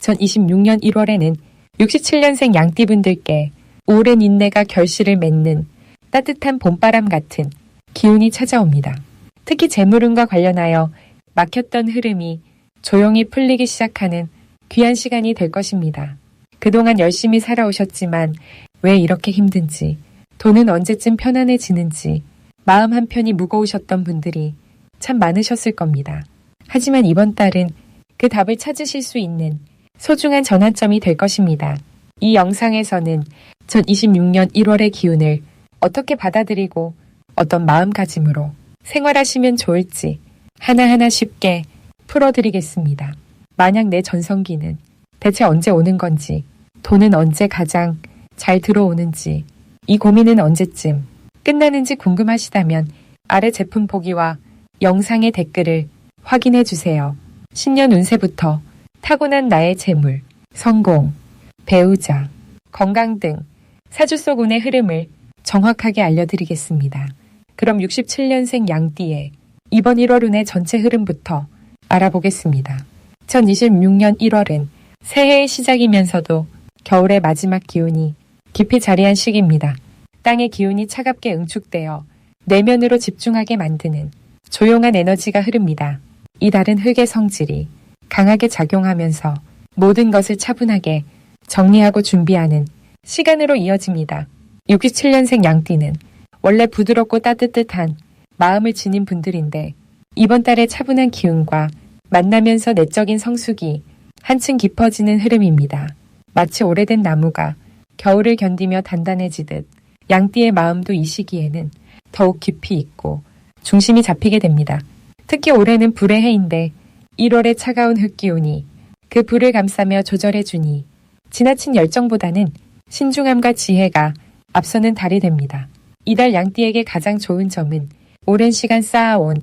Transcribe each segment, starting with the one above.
2026년 1월에는 67년생 양띠분들께 오랜 인내가 결실을 맺는 따뜻한 봄바람 같은 기운이 찾아옵니다. 특히 재물운과 관련하여 막혔던 흐름이 조용히 풀리기 시작하는 귀한 시간이 될 것입니다. 그동안 열심히 살아오셨지만 왜 이렇게 힘든지, 돈은 언제쯤 편안해지는지 마음 한편이 무거우셨던 분들이 참 많으셨을 겁니다. 하지만 이번 달은 그 답을 찾으실 수 있는 소중한 전환점이 될 것입니다. 이 영상에서는 2026년 1월의 기운을 어떻게 받아들이고 어떤 마음가짐으로 생활하시면 좋을지 하나하나 쉽게 풀어드리겠습니다. 만약 내 전성기는 대체 언제 오는 건지, 돈은 언제 가장 잘 들어오는지, 이 고민은 언제쯤 끝나는지 궁금하시다면 아래 제품 보기와 영상의 댓글을 확인해 주세요. 신년 운세부터 타고난 나의 재물, 성공, 배우자, 건강 등 사주 속 운의 흐름을 정확하게 알려드리겠습니다. 그럼 67년생 양띠의 이번 1월 운의 전체 흐름부터 알아보겠습니다. 2026년 1월은 새해의 시작이면서도 겨울의 마지막 기운이 깊이 자리한 시기입니다. 땅의 기운이 차갑게 응축되어 내면으로 집중하게 만드는 조용한 에너지가 흐릅니다. 이 달은 흙의 성질이 강하게 작용하면서 모든 것을 차분하게 정리하고 준비하는 시간으로 이어집니다. 67년생 양띠는 원래 부드럽고 따뜻한 마음을 지닌 분들인데 이번 달의 차분한 기운과 만나면서 내적인 성숙이 한층 깊어지는 흐름입니다. 마치 오래된 나무가 겨울을 견디며 단단해지듯 양띠의 마음도 이 시기에는 더욱 깊이 있고 중심이 잡히게 됩니다. 특히 올해는 불의 해인데 1월의 차가운 흙기운이 그 불을 감싸며 조절해주니 지나친 열정보다는 신중함과 지혜가 앞서는 달이 됩니다. 이달 양띠에게 가장 좋은 점은 오랜 시간 쌓아온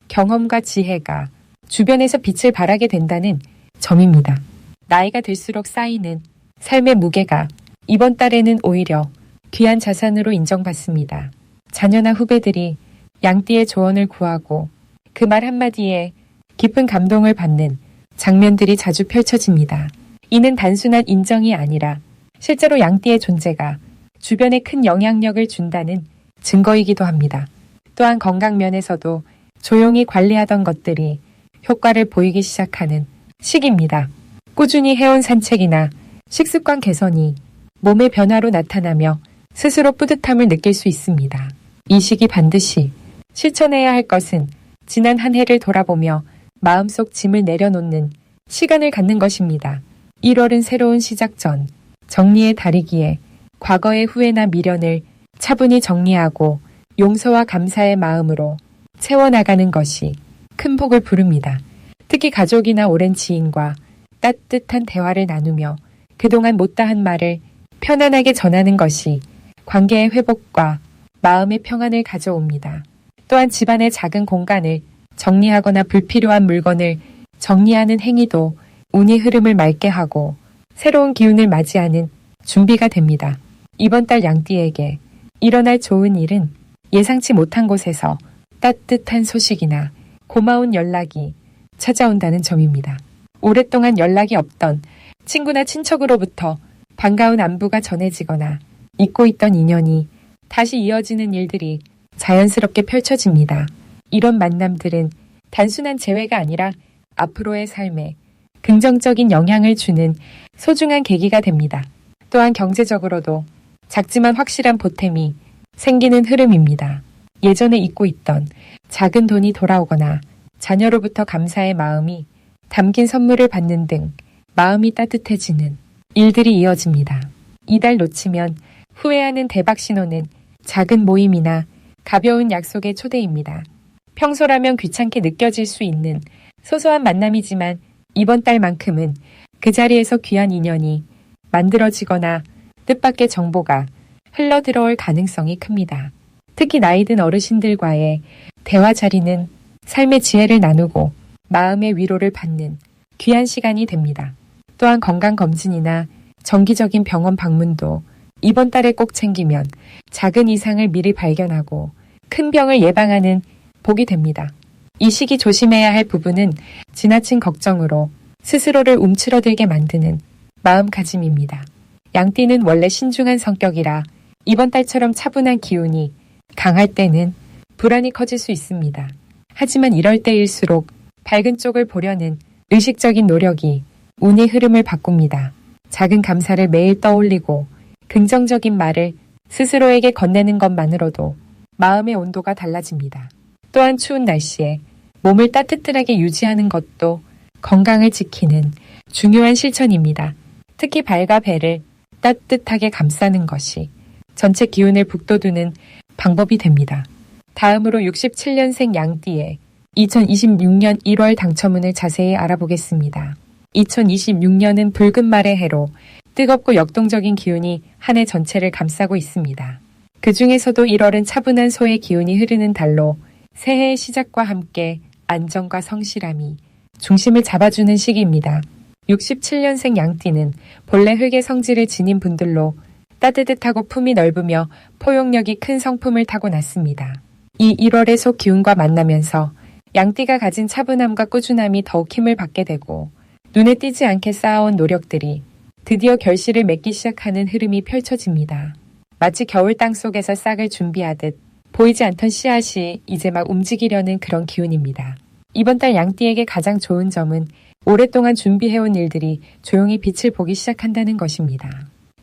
경험과 지혜가 주변에서 빛을 발하게 된다는 점입니다. 나이가 들수록 쌓이는 삶의 무게가 이번 달에는 오히려 귀한 자산으로 인정받습니다. 자녀나 후배들이 양띠의 조언을 구하고 그 말 한마디에 깊은 감동을 받는 장면들이 자주 펼쳐집니다. 이는 단순한 인정이 아니라 실제로 양띠의 존재가 주변에 큰 영향력을 준다는 증거이기도 합니다. 또한 건강 면에서도 조용히 관리하던 것들이 효과를 보이기 시작하는 시기입니다. 꾸준히 해온 산책이나 식습관 개선이 몸의 변화로 나타나며 스스로 뿌듯함을 느낄 수 있습니다. 이 시기 반드시 실천해야 할 것은 지난 한 해를 돌아보며 마음속 짐을 내려놓는 시간을 갖는 것입니다. 1월은 새로운 시작 전 정리의 달이기에 과거의 후회나 미련을 차분히 정리하고 용서와 감사의 마음으로 채워나가는 것이 큰 복을 부릅니다. 특히 가족이나 오랜 지인과 따뜻한 대화를 나누며 그동안 못다한 말을 편안하게 전하는 것이 관계의 회복과 마음의 평안을 가져옵니다. 또한 집안의 작은 공간을 정리하거나 불필요한 물건을 정리하는 행위도 운의 흐름을 맑게 하고 새로운 기운을 맞이하는 준비가 됩니다. 이번 달 양띠에게 일어날 좋은 일은 예상치 못한 곳에서 따뜻한 소식이나 고마운 연락이 찾아온다는 점입니다. 오랫동안 연락이 없던 친구나 친척으로부터 반가운 안부가 전해지거나 잊고 있던 인연이 다시 이어지는 일들이 자연스럽게 펼쳐집니다. 이런 만남들은 단순한 재회가 아니라 앞으로의 삶에 긍정적인 영향을 주는 소중한 계기가 됩니다. 또한 경제적으로도 작지만 확실한 보탬이 생기는 흐름입니다. 예전에 잊고 있던 작은 돈이 돌아오거나 자녀로부터 감사의 마음이 담긴 선물을 받는 등 마음이 따뜻해지는 일들이 이어집니다. 이달 놓치면 후회하는 대박 신호는 작은 모임이나 가벼운 약속의 초대입니다. 평소라면 귀찮게 느껴질 수 있는 소소한 만남이지만 이번 달만큼은 그 자리에서 귀한 인연이 만들어지거나 뜻밖의 정보가 흘러들어올 가능성이 큽니다. 특히 나이든 어르신들과의 대화 자리는 삶의 지혜를 나누고 마음의 위로를 받는 귀한 시간이 됩니다. 또한 건강검진이나 정기적인 병원 방문도 이번 달에 꼭 챙기면 작은 이상을 미리 발견하고 큰 병을 예방하는 복이 됩니다. 이 시기 조심해야 할 부분은 지나친 걱정으로 스스로를 움츠러들게 만드는 마음가짐입니다. 양띠는 원래 신중한 성격이라 이번 달처럼 차분한 기운이 강할 때는 불안이 커질 수 있습니다. 하지만 이럴 때일수록 밝은 쪽을 보려는 의식적인 노력이 운의 흐름을 바꿉니다. 작은 감사를 매일 떠올리고 긍정적인 말을 스스로에게 건네는 것만으로도 마음의 온도가 달라집니다. 또한 추운 날씨에 몸을 따뜻하게 유지하는 것도 건강을 지키는 중요한 실천입니다. 특히 발과 배를 따뜻하게 감싸는 것이 전체 기운을 북돋우는 방법이 됩니다. 다음으로 67년생 양띠의 2026년 1월 당첨운을 자세히 알아보겠습니다. 2026년은 붉은 말의 해로 뜨겁고 역동적인 기운이 한 해 전체를 감싸고 있습니다. 그 중에서도 1월은 차분한 소의 기운이 흐르는 달로 새해의 시작과 함께 안정과 성실함이 중심을 잡아주는 시기입니다. 67년생 양띠는 본래 흙의 성질을 지닌 분들로 따뜻하고 품이 넓으며 포용력이 큰 성품을 타고났습니다. 이 1월의 소 기운과 만나면서 양띠가 가진 차분함과 꾸준함이 더욱 힘을 받게 되고 눈에 띄지 않게 쌓아온 노력들이 드디어 결실을 맺기 시작하는 흐름이 펼쳐집니다. 마치 겨울 땅 속에서 싹을 준비하듯 보이지 않던 씨앗이 이제 막 움직이려는 그런 기운입니다. 이번 달 양띠에게 가장 좋은 점은 오랫동안 준비해온 일들이 조용히 빛을 보기 시작한다는 것입니다.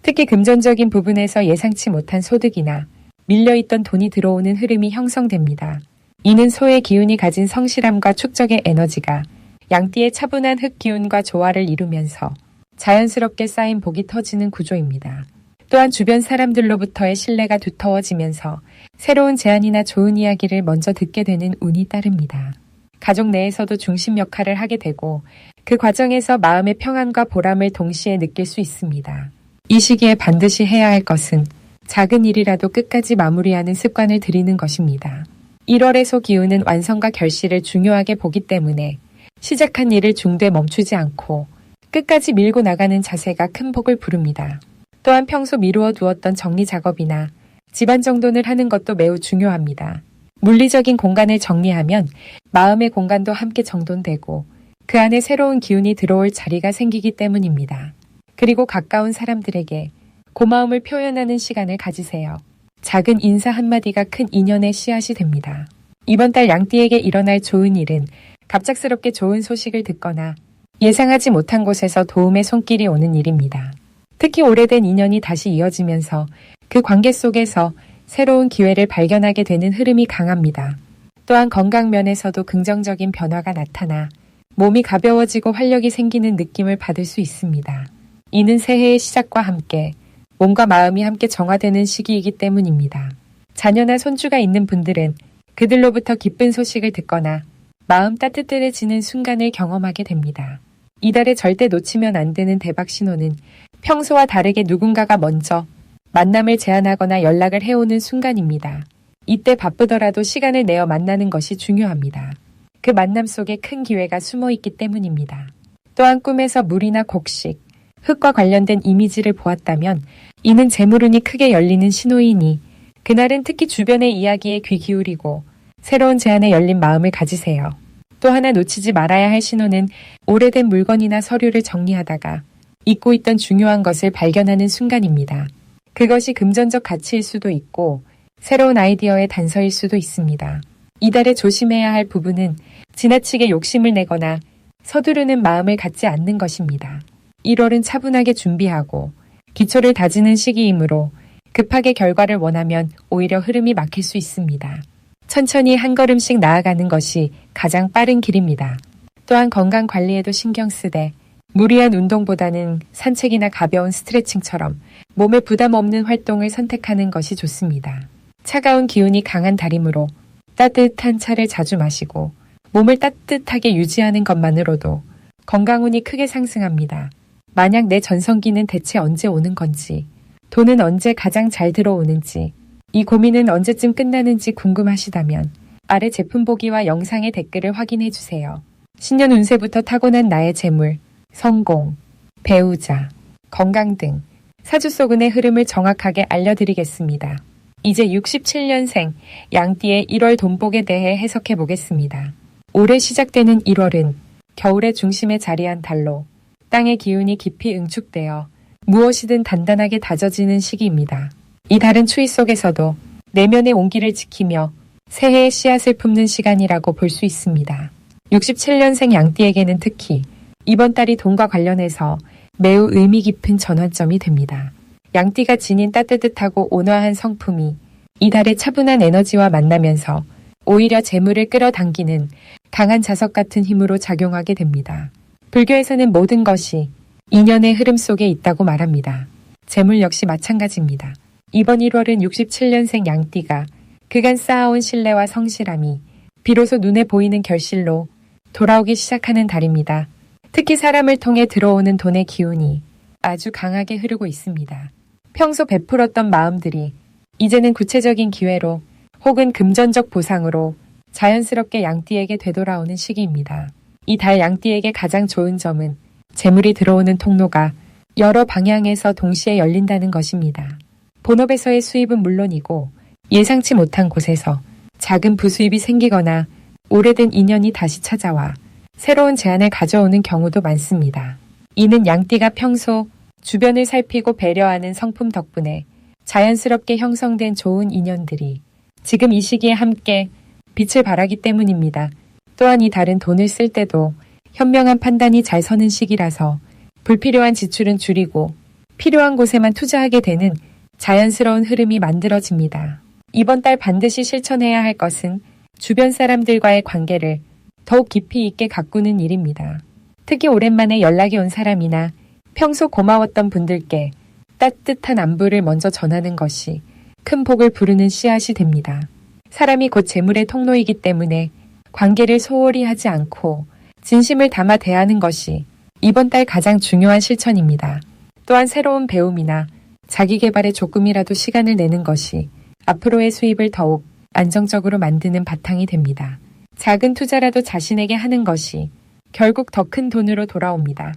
특히 금전적인 부분에서 예상치 못한 소득이나 밀려있던 돈이 들어오는 흐름이 형성됩니다. 이는 소의 기운이 가진 성실함과 축적의 에너지가 양띠의 차분한 흙 기운과 조화를 이루면서 자연스럽게 쌓인 복이 터지는 구조입니다. 또한 주변 사람들로부터의 신뢰가 두터워지면서 새로운 제안이나 좋은 이야기를 먼저 듣게 되는 운이 따릅니다. 가족 내에서도 중심 역할을 하게 되고 그 과정에서 마음의 평안과 보람을 동시에 느낄 수 있습니다. 이 시기에 반드시 해야 할 것은 작은 일이라도 끝까지 마무리하는 습관을 들이는 것입니다. 1월의 소 기운은 완성과 결실을 중요하게 보기 때문에 시작한 일을 중도에 멈추지 않고 끝까지 밀고 나가는 자세가 큰 복을 부릅니다. 또한 평소 미루어 두었던 정리 작업이나 집안 정돈을 하는 것도 매우 중요합니다. 물리적인 공간을 정리하면 마음의 공간도 함께 정돈되고 그 안에 새로운 기운이 들어올 자리가 생기기 때문입니다. 그리고 가까운 사람들에게 고마움을 표현하는 시간을 가지세요. 작은 인사 한마디가 큰 인연의 씨앗이 됩니다. 이번 달 양띠에게 일어날 좋은 일은 갑작스럽게 좋은 소식을 듣거나 예상하지 못한 곳에서 도움의 손길이 오는 일입니다. 특히 오래된 인연이 다시 이어지면서 그 관계 속에서 새로운 기회를 발견하게 되는 흐름이 강합니다. 또한 건강 면에서도 긍정적인 변화가 나타나 몸이 가벼워지고 활력이 생기는 느낌을 받을 수 있습니다. 이는 새해의 시작과 함께 몸과 마음이 함께 정화되는 시기이기 때문입니다. 자녀나 손주가 있는 분들은 그들로부터 기쁜 소식을 듣거나 마음 따뜻해지는 순간을 경험하게 됩니다. 이달에 절대 놓치면 안 되는 대박 신호는 평소와 다르게 누군가가 먼저 만남을 제안하거나 연락을 해오는 순간입니다. 이때 바쁘더라도 시간을 내어 만나는 것이 중요합니다. 그 만남 속에 큰 기회가 숨어 있기 때문입니다. 또한 꿈에서 물이나 곡식, 흙과 관련된 이미지를 보았다면 이는 재물운이 크게 열리는 신호이니 그날은 특히 주변의 이야기에 귀 기울이고 새로운 제안에 열린 마음을 가지세요. 또 하나 놓치지 말아야 할 신호는 오래된 물건이나 서류를 정리하다가 잊고 있던 중요한 것을 발견하는 순간입니다. 그것이 금전적 가치일 수도 있고 새로운 아이디어의 단서일 수도 있습니다. 이달에 조심해야 할 부분은 지나치게 욕심을 내거나 서두르는 마음을 갖지 않는 것입니다. 1월은 차분하게 준비하고 기초를 다지는 시기이므로 급하게 결과를 원하면 오히려 흐름이 막힐 수 있습니다. 천천히 한 걸음씩 나아가는 것이 가장 빠른 길입니다. 또한 건강 관리에도 신경 쓰되 무리한 운동보다는 산책이나 가벼운 스트레칭처럼 몸에 부담 없는 활동을 선택하는 것이 좋습니다. 차가운 기운이 강한 달이므로 따뜻한 차를 자주 마시고 몸을 따뜻하게 유지하는 것만으로도 건강운이 크게 상승합니다. 만약 내 전성기는 대체 언제 오는 건지, 돈은 언제 가장 잘 들어오는지, 이 고민은 언제쯤 끝나는지 궁금하시다면 아래 제품 보기와 영상의 댓글을 확인해 주세요. 신년 운세부터 타고난 나의 재물, 성공, 배우자, 건강 등 사주 속 운의 흐름을 정확하게 알려드리겠습니다. 이제 67년생 양띠의 1월 돈복에 대해 해석해 보겠습니다. 올해 시작되는 1월은 겨울의 중심에 자리한 달로 땅의 기운이 깊이 응축되어 무엇이든 단단하게 다져지는 시기입니다. 이 달은 추위 속에서도 내면의 온기를 지키며 새해의 씨앗을 품는 시간이라고 볼 수 있습니다. 67년생 양띠에게는 특히 이번 달이 돈과 관련해서 매우 의미 깊은 전환점이 됩니다. 양띠가 지닌 따뜻하고 온화한 성품이 이달의 차분한 에너지와 만나면서 오히려 재물을 끌어당기는 강한 자석 같은 힘으로 작용하게 됩니다. 불교에서는 모든 것이 인연의 흐름 속에 있다고 말합니다. 재물 역시 마찬가지입니다. 이번 1월은 67년생 양띠가 그간 쌓아온 신뢰와 성실함이 비로소 눈에 보이는 결실로 돌아오기 시작하는 달입니다. 특히 사람을 통해 들어오는 돈의 기운이 아주 강하게 흐르고 있습니다. 평소 베풀었던 마음들이 이제는 구체적인 기회로 혹은 금전적 보상으로 자연스럽게 양띠에게 되돌아오는 시기입니다. 이 달 양띠에게 가장 좋은 점은 재물이 들어오는 통로가 여러 방향에서 동시에 열린다는 것입니다. 본업에서의 수입은 물론이고 예상치 못한 곳에서 작은 부수입이 생기거나 오래된 인연이 다시 찾아와 새로운 제안을 가져오는 경우도 많습니다. 이는 양띠가 평소 주변을 살피고 배려하는 성품 덕분에 자연스럽게 형성된 좋은 인연들이 지금 이 시기에 함께 빛을 발하기 때문입니다. 또한 이 달은 돈을 쓸 때도 현명한 판단이 잘 서는 시기라서 불필요한 지출은 줄이고 필요한 곳에만 투자하게 되는 자연스러운 흐름이 만들어집니다. 이번 달 반드시 실천해야 할 것은 주변 사람들과의 관계를 더욱 깊이 있게 가꾸는 일입니다. 특히 오랜만에 연락이 온 사람이나 평소 고마웠던 분들께 따뜻한 안부를 먼저 전하는 것이 큰 복을 부르는 씨앗이 됩니다. 사람이 곧 재물의 통로이기 때문에 관계를 소홀히 하지 않고 진심을 담아 대하는 것이 이번 달 가장 중요한 실천입니다. 또한 새로운 배움이나 자기 개발에 조금이라도 시간을 내는 것이 앞으로의 수입을 더욱 안정적으로 만드는 바탕이 됩니다. 작은 투자라도 자신에게 하는 것이 결국 더 큰 돈으로 돌아옵니다.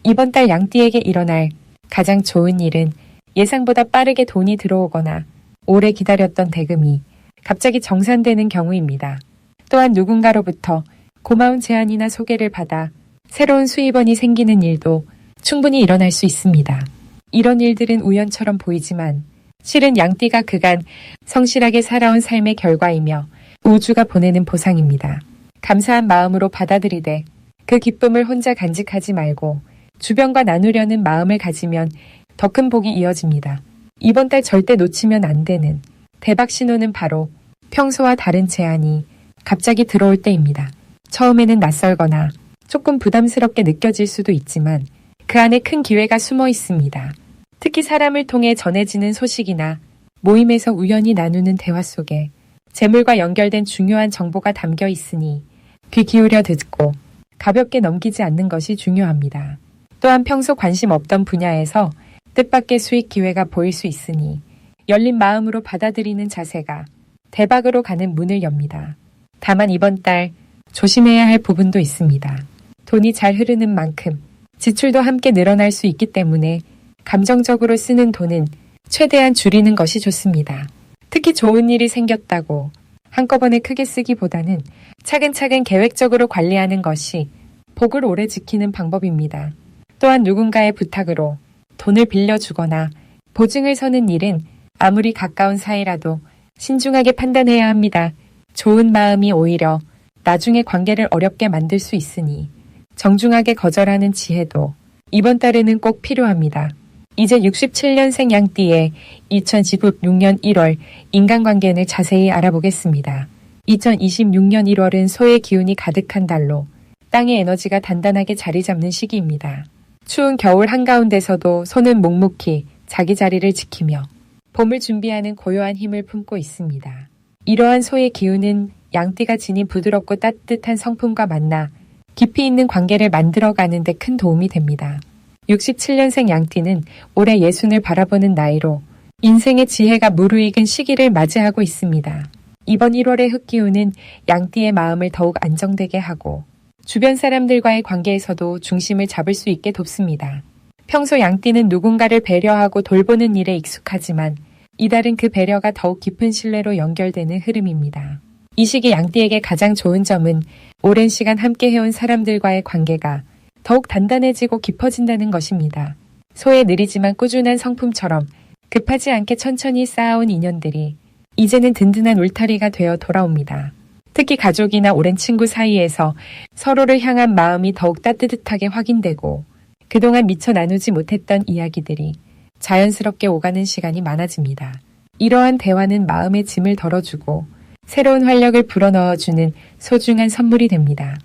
이번 달 양띠에게 일어날 가장 좋은 일은 예상보다 빠르게 돈이 들어오거나 오래 기다렸던 대금이 갑자기 정산되는 경우입니다. 또한 누군가로부터 고마운 제안이나 소개를 받아 새로운 수입원이 생기는 일도 충분히 일어날 수 있습니다. 이런 일들은 우연처럼 보이지만 실은 양띠가 그간 성실하게 살아온 삶의 결과이며 우주가 보내는 보상입니다. 감사한 마음으로 받아들이되 그 기쁨을 혼자 간직하지 말고 주변과 나누려는 마음을 가지면 더 큰 복이 이어집니다. 이번 달 절대 놓치면 안 되는 대박 신호는 바로 평소와 다른 제안이 갑자기 들어올 때입니다. 처음에는 낯설거나 조금 부담스럽게 느껴질 수도 있지만 그 안에 큰 기회가 숨어 있습니다. 특히 사람을 통해 전해지는 소식이나 모임에서 우연히 나누는 대화 속에 재물과 연결된 중요한 정보가 담겨 있으니 귀 기울여 듣고 가볍게 넘기지 않는 것이 중요합니다. 또한 평소 관심 없던 분야에서 뜻밖의 수익 기회가 보일 수 있으니 열린 마음으로 받아들이는 자세가 대박으로 가는 문을 엽니다. 다만 이번 달 조심해야 할 부분도 있습니다. 돈이 잘 흐르는 만큼 지출도 함께 늘어날 수 있기 때문에 감정적으로 쓰는 돈은 최대한 줄이는 것이 좋습니다. 특히 좋은 일이 생겼다고 한꺼번에 크게 쓰기보다는 차근차근 계획적으로 관리하는 것이 복을 오래 지키는 방법입니다. 또한 누군가의 부탁으로 돈을 빌려주거나 보증을 서는 일은 아무리 가까운 사이라도 신중하게 판단해야 합니다. 좋은 마음이 오히려 나중에 관계를 어렵게 만들 수 있으니 정중하게 거절하는 지혜도 이번 달에는 꼭 필요합니다. 이제 67년생 양띠의 2026년 1월 인간관계를 자세히 알아보겠습니다. 2026년 1월은 소의 기운이 가득한 달로 땅의 에너지가 단단하게 자리 잡는 시기입니다. 추운 겨울 한가운데서도 소는 묵묵히 자기 자리를 지키며 봄을 준비하는 고요한 힘을 품고 있습니다. 이러한 소의 기운은 양띠가 지닌 부드럽고 따뜻한 성품과 만나 깊이 있는 관계를 만들어가는 데 큰 도움이 됩니다. 67년생 양띠는 올해 예순을 바라보는 나이로 인생의 지혜가 무르익은 시기를 맞이하고 있습니다. 이번 1월의 흑기운은 양띠의 마음을 더욱 안정되게 하고 주변 사람들과의 관계에서도 중심을 잡을 수 있게 돕습니다. 평소 양띠는 누군가를 배려하고 돌보는 일에 익숙하지만 이달은 그 배려가 더욱 깊은 신뢰로 연결되는 흐름입니다. 이 시기 양띠에게 가장 좋은 점은 오랜 시간 함께 해온 사람들과의 관계가 더욱 단단해지고 깊어진다는 것입니다. 소의 느리지만 꾸준한 성품처럼 급하지 않게 천천히 쌓아온 인연들이 이제는 든든한 울타리가 되어 돌아옵니다. 특히 가족이나 오랜 친구 사이에서 서로를 향한 마음이 더욱 따뜻하게 확인되고 그동안 미처 나누지 못했던 이야기들이 자연스럽게 오가는 시간이 많아집니다. 이러한 대화는 마음의 짐을 덜어주고 새로운 활력을 불어넣어주는 소중한 선물이 됩니다.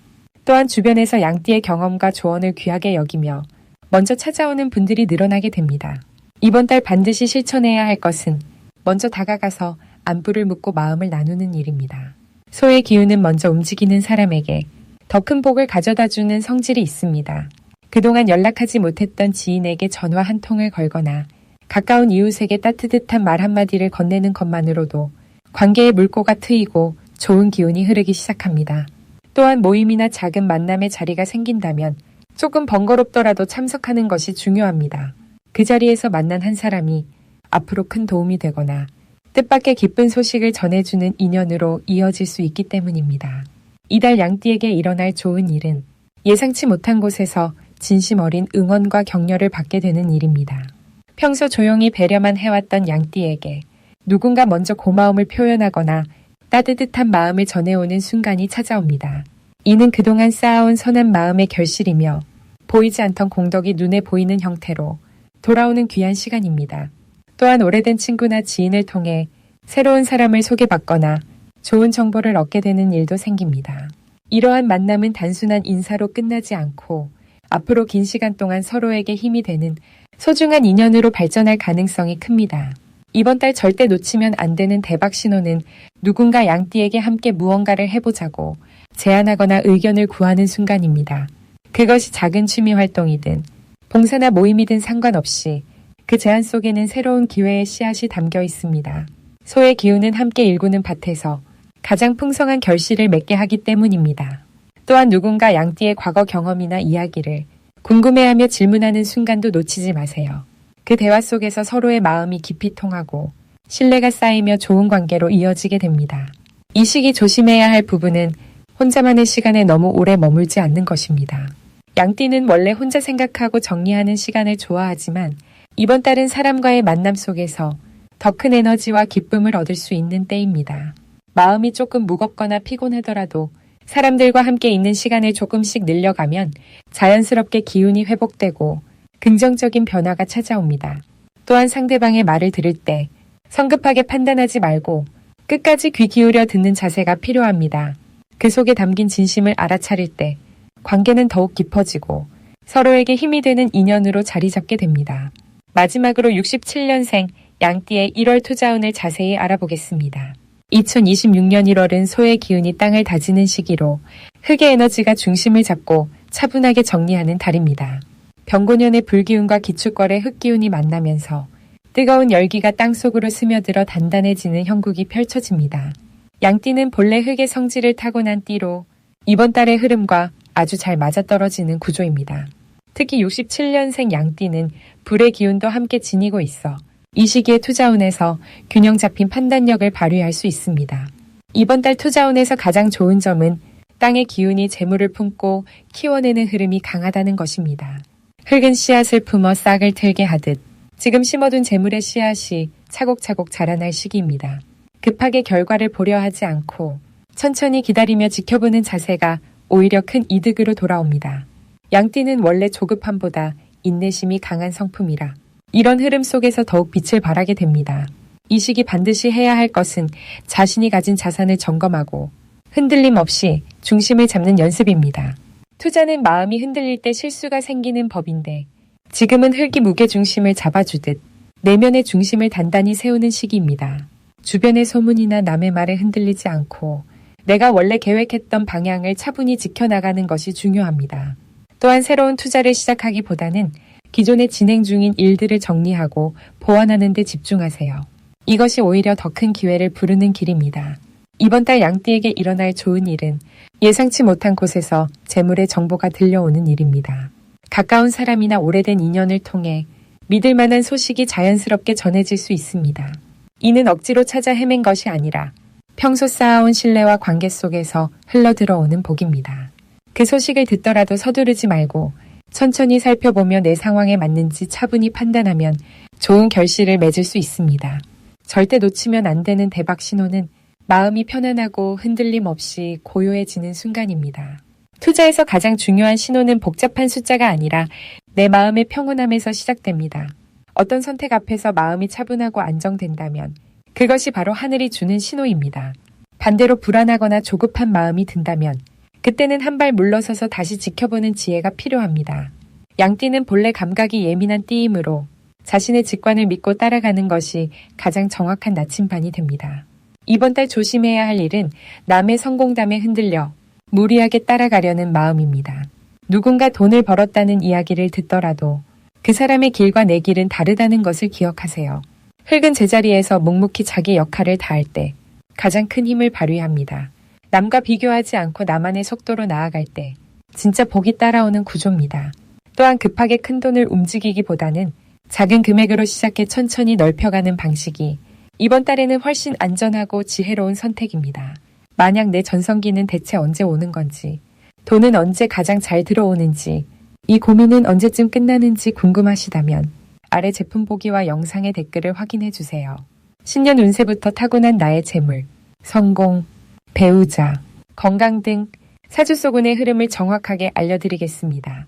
또한 주변에서 양띠의 경험과 조언을 귀하게 여기며 먼저 찾아오는 분들이 늘어나게 됩니다. 이번 달 반드시 실천해야 할 것은 먼저 다가가서 안부를 묻고 마음을 나누는 일입니다. 소의 기운은 먼저 움직이는 사람에게 더 큰 복을 가져다주는 성질이 있습니다. 그동안 연락하지 못했던 지인에게 전화 한 통을 걸거나 가까운 이웃에게 따뜻한 말 한마디를 건네는 것만으로도 관계의 물꼬가 트이고 좋은 기운이 흐르기 시작합니다. 또한 모임이나 작은 만남의 자리가 생긴다면 조금 번거롭더라도 참석하는 것이 중요합니다. 그 자리에서 만난 한 사람이 앞으로 큰 도움이 되거나 뜻밖의 기쁜 소식을 전해주는 인연으로 이어질 수 있기 때문입니다. 이달 양띠에게 일어날 좋은 일은 예상치 못한 곳에서 진심 어린 응원과 격려를 받게 되는 일입니다. 평소 조용히 배려만 해왔던 양띠에게 누군가 먼저 고마움을 표현하거나 따뜻한 마음을 전해오는 순간이 찾아옵니다. 이는 그동안 쌓아온 선한 마음의 결실이며 보이지 않던 공덕이 눈에 보이는 형태로 돌아오는 귀한 시간입니다. 또한 오래된 친구나 지인을 통해 새로운 사람을 소개받거나 좋은 정보를 얻게 되는 일도 생깁니다. 이러한 만남은 단순한 인사로 끝나지 않고 앞으로 긴 시간 동안 서로에게 힘이 되는 소중한 인연으로 발전할 가능성이 큽니다. 이번 달 절대 놓치면 안 되는 대박 신호는 누군가 양띠에게 함께 무언가를 해보자고 제안하거나 의견을 구하는 순간입니다. 그것이 작은 취미 활동이든 봉사나 모임이든 상관없이 그 제안 속에는 새로운 기회의 씨앗이 담겨 있습니다. 소의 기운은 함께 일구는 밭에서 가장 풍성한 결실을 맺게 하기 때문입니다. 또한 누군가 양띠의 과거 경험이나 이야기를 궁금해하며 질문하는 순간도 놓치지 마세요. 그 대화 속에서 서로의 마음이 깊이 통하고 신뢰가 쌓이며 좋은 관계로 이어지게 됩니다. 이 시기 조심해야 할 부분은 혼자만의 시간에 너무 오래 머물지 않는 것입니다. 양띠는 원래 혼자 생각하고 정리하는 시간을 좋아하지만 이번 달은 사람과의 만남 속에서 더 큰 에너지와 기쁨을 얻을 수 있는 때입니다. 마음이 조금 무겁거나 피곤하더라도 사람들과 함께 있는 시간을 조금씩 늘려가면 자연스럽게 기운이 회복되고 긍정적인 변화가 찾아옵니다. 또한 상대방의 말을 들을 때 성급하게 판단하지 말고 끝까지 귀 기울여 듣는 자세가 필요합니다. 그 속에 담긴 진심을 알아차릴 때 관계는 더욱 깊어지고 서로에게 힘이 되는 인연으로 자리 잡게 됩니다. 마지막으로 67년생 양띠의 1월 투자운을 자세히 알아보겠습니다. 2026년 1월은 소의 기운이 땅을 다지는 시기로 흙의 에너지가 중심을 잡고 차분하게 정리하는 달입니다. 병고년의 불기운과 기축월의 흙기운이 만나면서 뜨거운 열기가 땅속으로 스며들어 단단해지는 형국이 펼쳐집니다. 양띠는 본래 흙의 성질을 타고난 띠로 이번 달의 흐름과 아주 잘 맞아떨어지는 구조입니다. 특히 67년생 양띠는 불의 기운도 함께 지니고 있어 이 시기에 투자운에서 균형 잡힌 판단력을 발휘할 수 있습니다. 이번 달 투자운에서 가장 좋은 점은 땅의 기운이 재물을 품고 키워내는 흐름이 강하다는 것입니다. 흙은 씨앗을 품어 싹을 틀게 하듯 지금 심어둔 재물의 씨앗이 차곡차곡 자라날 시기입니다. 급하게 결과를 보려 하지 않고 천천히 기다리며 지켜보는 자세가 오히려 큰 이득으로 돌아옵니다. 양띠는 원래 조급함보다 인내심이 강한 성품이라 이런 흐름 속에서 더욱 빛을 발하게 됩니다. 이 시기 반드시 해야 할 것은 자신이 가진 자산을 점검하고 흔들림 없이 중심을 잡는 연습입니다. 투자는 마음이 흔들릴 때 실수가 생기는 법인데 지금은 흙이 무게중심을 잡아주듯 내면의 중심을 단단히 세우는 시기입니다. 주변의 소문이나 남의 말에 흔들리지 않고 내가 원래 계획했던 방향을 차분히 지켜나가는 것이 중요합니다. 또한 새로운 투자를 시작하기보다는 기존에 진행 중인 일들을 정리하고 보완하는 데 집중하세요. 이것이 오히려 더 큰 기회를 부르는 길입니다. 이번 달 양띠에게 일어날 좋은 일은 예상치 못한 곳에서 재물의 정보가 들려오는 일입니다. 가까운 사람이나 오래된 인연을 통해 믿을 만한 소식이 자연스럽게 전해질 수 있습니다. 이는 억지로 찾아 헤맨 것이 아니라 평소 쌓아온 신뢰와 관계 속에서 흘러들어오는 복입니다. 그 소식을 듣더라도 서두르지 말고 천천히 살펴보며 내 상황에 맞는지 차분히 판단하면 좋은 결실을 맺을 수 있습니다. 절대 놓치면 안 되는 대박 신호는 마음이 편안하고 흔들림 없이 고요해지는 순간입니다. 투자에서 가장 중요한 신호는 복잡한 숫자가 아니라 내 마음의 평온함에서 시작됩니다. 어떤 선택 앞에서 마음이 차분하고 안정된다면 그것이 바로 하늘이 주는 신호입니다. 반대로 불안하거나 조급한 마음이 든다면 그때는 한 발 물러서서 다시 지켜보는 지혜가 필요합니다. 양띠는 본래 감각이 예민한 띠이므로 자신의 직관을 믿고 따라가는 것이 가장 정확한 나침반이 됩니다. 이번 달 조심해야 할 일은 남의 성공담에 흔들려 무리하게 따라가려는 마음입니다. 누군가 돈을 벌었다는 이야기를 듣더라도 그 사람의 길과 내 길은 다르다는 것을 기억하세요. 흙은 제자리에서 묵묵히 자기 역할을 다할 때 가장 큰 힘을 발휘합니다. 남과 비교하지 않고 나만의 속도로 나아갈 때 진짜 복이 따라오는 구조입니다. 또한 급하게 큰 돈을 움직이기보다는 작은 금액으로 시작해 천천히 넓혀가는 방식이 이번 달에는 훨씬 안전하고 지혜로운 선택입니다. 만약 내 전성기는 대체 언제 오는 건지, 돈은 언제 가장 잘 들어오는지, 이 고민은 언제쯤 끝나는지 궁금하시다면 아래 제품 보기와 영상의 댓글을 확인해 주세요. 신년 운세부터 타고난 나의 재물, 성공, 배우자, 건강 등 사주 속 운의 흐름을 정확하게 알려드리겠습니다.